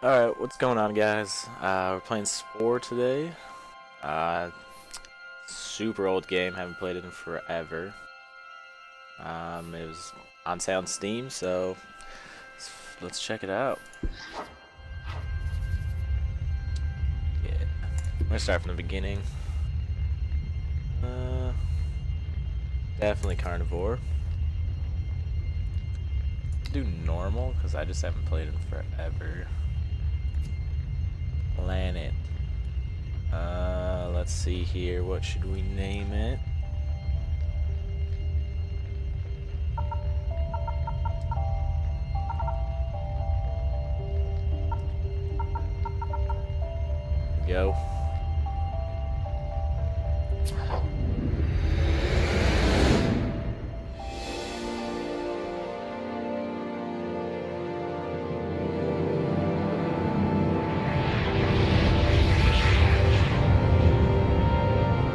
Alright, what's going on, guys? We're playing Spore today. Uh, Super old game, haven't played it in forever. It was on sale on Steam, so let's check it out. Yeah, I'm gonna start from the beginning. Definitely carnivore. Do normal, because I just haven't played it in forever. Planet. Let's see here. What should we name it? Go.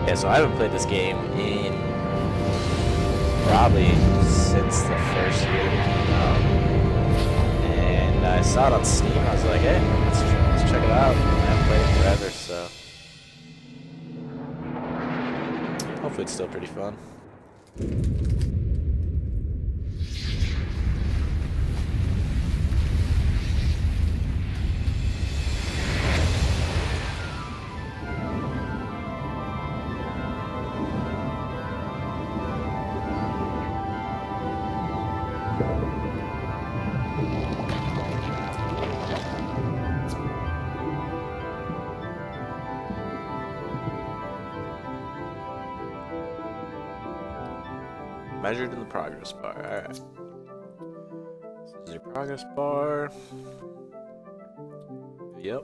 Yeah, so I haven't played this game in probably since the first year it came out. And I saw it on Steam. I was like, hey, let's check it out. I haven't played it forever, so hopefully it's still pretty fun. Measured in the progress bar. Alright. This is your progress bar. Yep.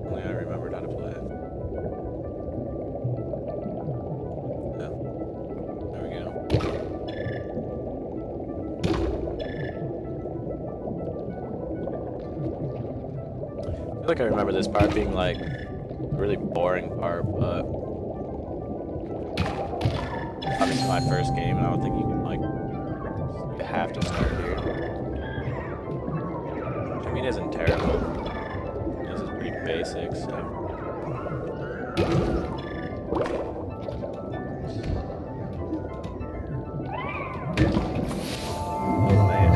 Only I remembered how to play it. Yeah. There we go. I feel like I remember this part being like really boring part, but obviously my first game, and I don't think you can like you have to start here. Which I mean isn't terrible. This is pretty basic, so. Oh man.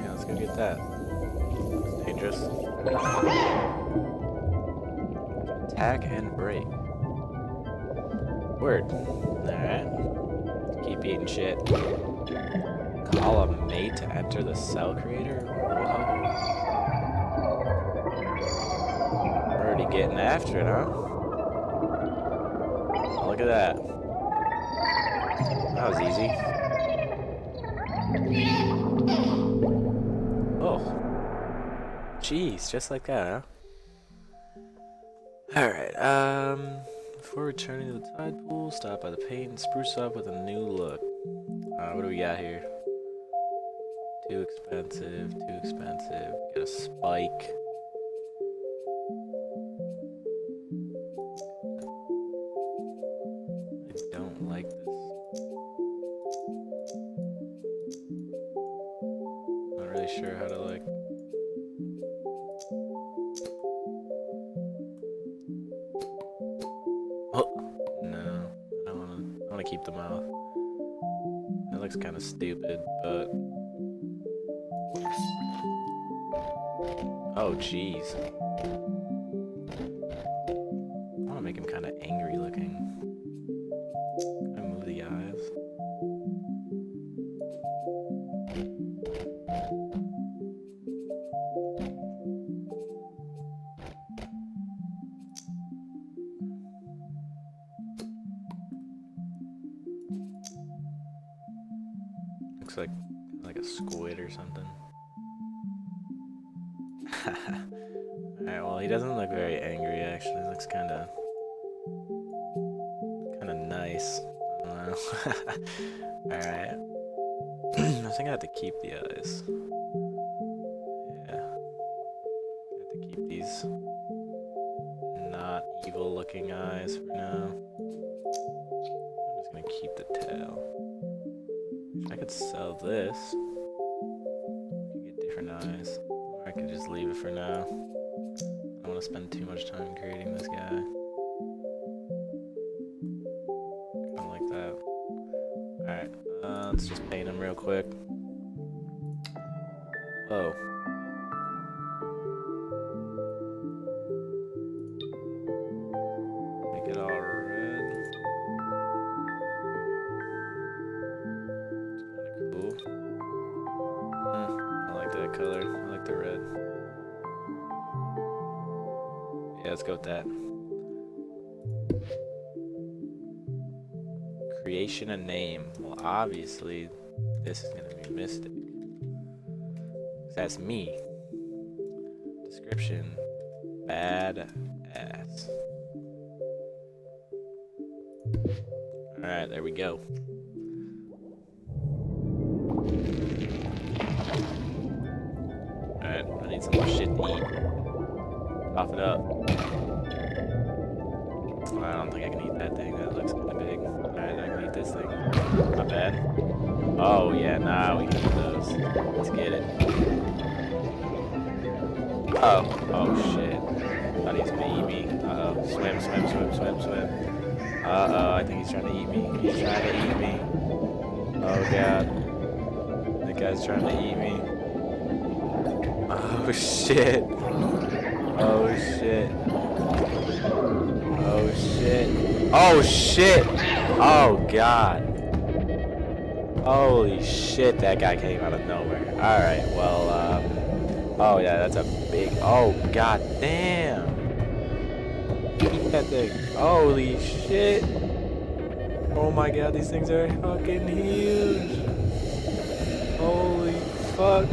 Yeah, let's go get that. Dangerous. Attack and break. Word. Alright. Keep eating shit. Call a mate to enter the cell creator? Whoa. Already getting after it, huh? Look at that. That was easy. Oh. Jeez, just like that, huh? Alright, before returning to the tide pool, stop by the paint and spruce up with a new look. What do we got here? Too expensive, too expensive. Get a spike. I don't like this. Not really sure how to like. Oh no, I wanna keep the mouth. That looks kind of stupid, but oh jeez. I wanna make him kind of angry looking. Can I move the eyes? Looks like a squid or something. Alright, well he doesn't look very angry actually. He looks kinda nice. I don't know. Alright. I think I have to keep the eyes. Yeah. I have to keep these not not evil looking eyes for now. I'm just gonna keep the tail. I could sell this. Get different eyes. Or I could just leave it for now. I don't want to spend too much time creating this guy. Kinda like that. Alright, let's just paint him real quick. Whoa. Make it all red. It's kinda cool. I like that color. I like the red. Yeah, let's go with that. Creation a name. Well, obviously, this is gonna be Mystic. That's me. Description: bad ass. Alright, there we go. Alright, I need some more shit to eat. Cough it up. I don't think I can eat that thing. That looks kinda big. Alright, I can eat this thing. Not bad. Oh, yeah, nah, we can eat those. Let's get it. Oh, oh shit. Thought he was gonna eat me. Uh-oh. Swim, swim, swim, swim, swim. Uh-oh, I think he's trying to eat me. He's trying to eat me. Oh god. That guy's trying to eat me. Oh shit. Oh shit. Oh shit. Oh shit! Oh god. Holy shit, that guy came out of nowhere. Alright, well, oh yeah, that's a big, oh god damn. Eat that thing. Holy shit. Oh my god, these things are fucking huge. Holy fuck.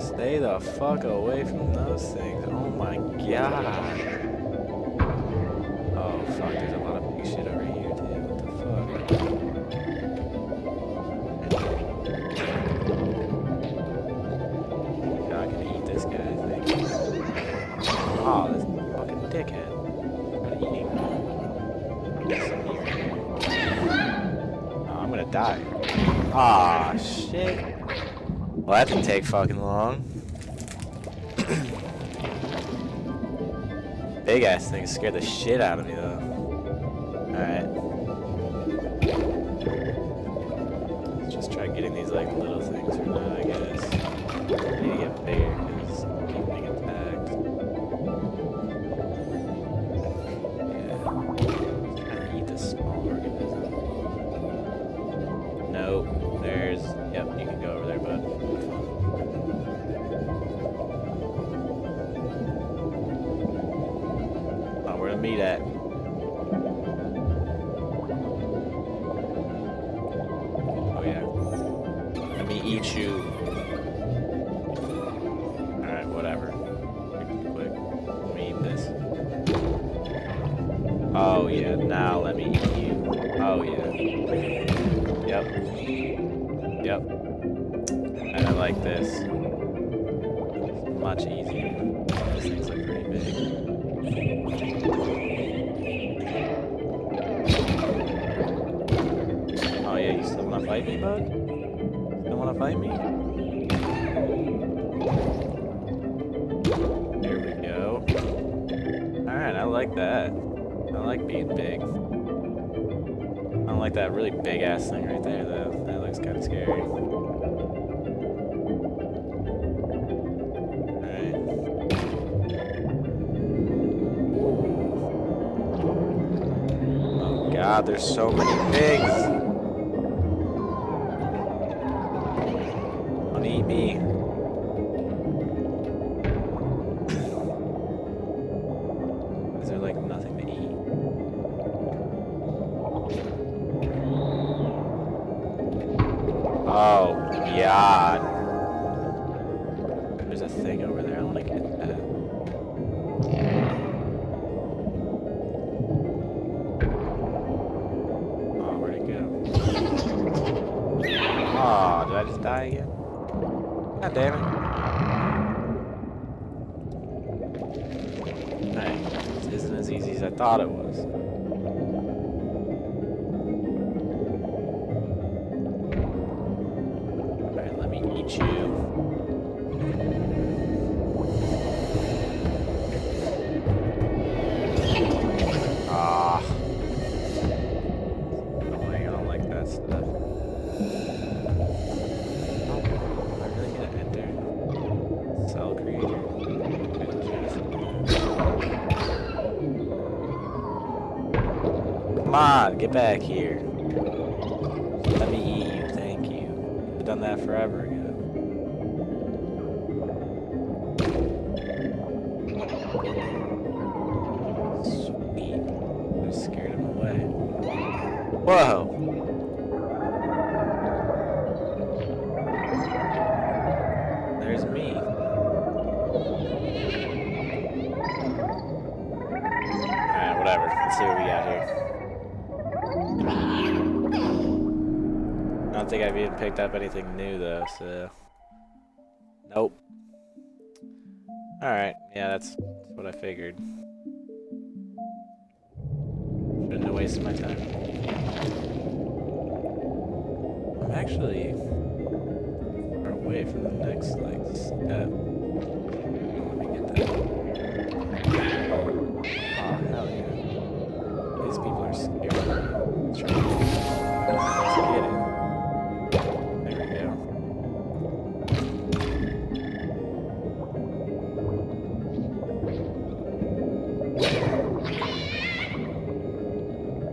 Stay the fuck away from those things. Oh my god. Oh fuck, there's a lot of big shit over here too. What the fuck? Yeah, I can eat this guy, I think. Oh, this fucking dickhead. I'm eating. Oh, I'm gonna die. Aw, shit. Well, that didn't take fucking long. Big ass thing scared the shit out of me though. Alright. Let's just try getting these like little things for now, I guess. I need to get bigger because I keep getting attacked. Yeah. Just trying to eat this small organism. Nope. There's, yep, you can go over there, bud. Where to meet at? Oh yeah. Let me eat you. Alright, whatever. Quick. Let me eat this. Oh yeah, now let me eat you. Oh yeah. Yep. Yep. And I like this. It's much easier. This thing's like pretty big. Oh yeah, you still wanna fight me, bud? Still wanna fight me? There we go. Alright, I like that. I like being big. I don't like that really big ass thing right there though. That looks kinda scary. God, there's so many pigs. Don't eat me. Is there like nothing to eat? Oh God. There's a thing over there. I want to get that. Oh, did I just die again? God damn it. as easy as I thought it was. Alright, let me eat you. Ah. Annoying, I don't like that stuff. Oh, am I really gonna enter? Cell creator. Come on, get back here. Let me eat you, thank you. I've done that forever ago. Sweet. I scared him away. Whoa! There's me. Alright, whatever. Let's see what we got here. I don't think I've even picked up anything new though, so... Nope. Alright, yeah, that's what I figured. Shouldn't have wasted my time. I'm actually far away from the next, like, step. Let me get that. Oh, hell yeah. These people are scared. Let's try to get it. There we go.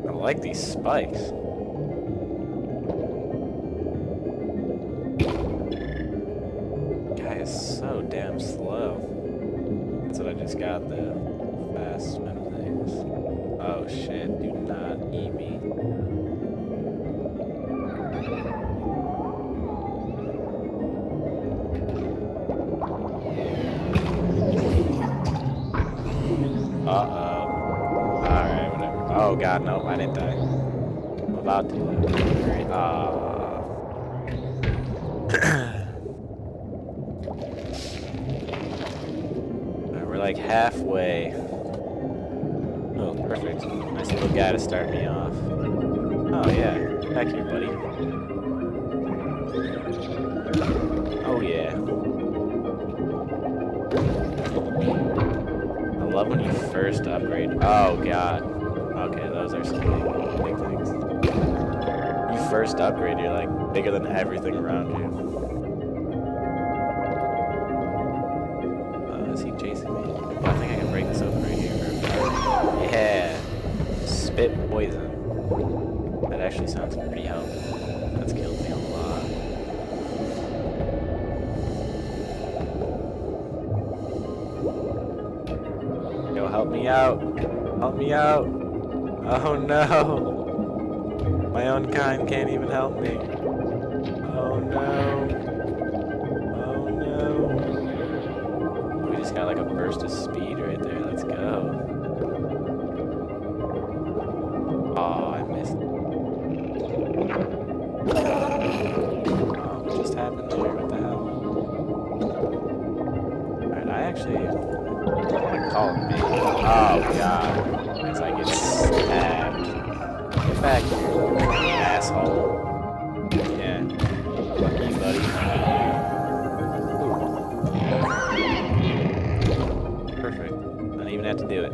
I like these spikes. Guy is so damn slow. That's what I just got, the fast swim things. Oh shit, do not eat me. Uh-oh. Alright, whatever. Oh god, no, I didn't die. I'm about to. Alright, Alright, we're like halfway. Oh, perfect. Nice little guy to start me off. Oh yeah, back here, buddy. Oh yeah. I love when you first upgrade. Oh god. Okay, those are some big things. You first upgrade, you're like bigger than everything around you. Is he chasing me? Oh, I think I can break this open right here. Yeah. Spit poison. That actually sounds pretty helpful. That's killed me a lot. Yo, help me out. Help me out. Oh no. My own kind can't even help me. Oh no. Oh no. We just got like a burst of speed right there. Let's go. Oh, I missed. Oh, what just happened there? What the hell? Alright, I actually want to call it me. Oh god. As I get stabbed. Get back here, asshole. Yeah. Fuck you, buddy. Ooh. Perfect. I didn't even have to do it.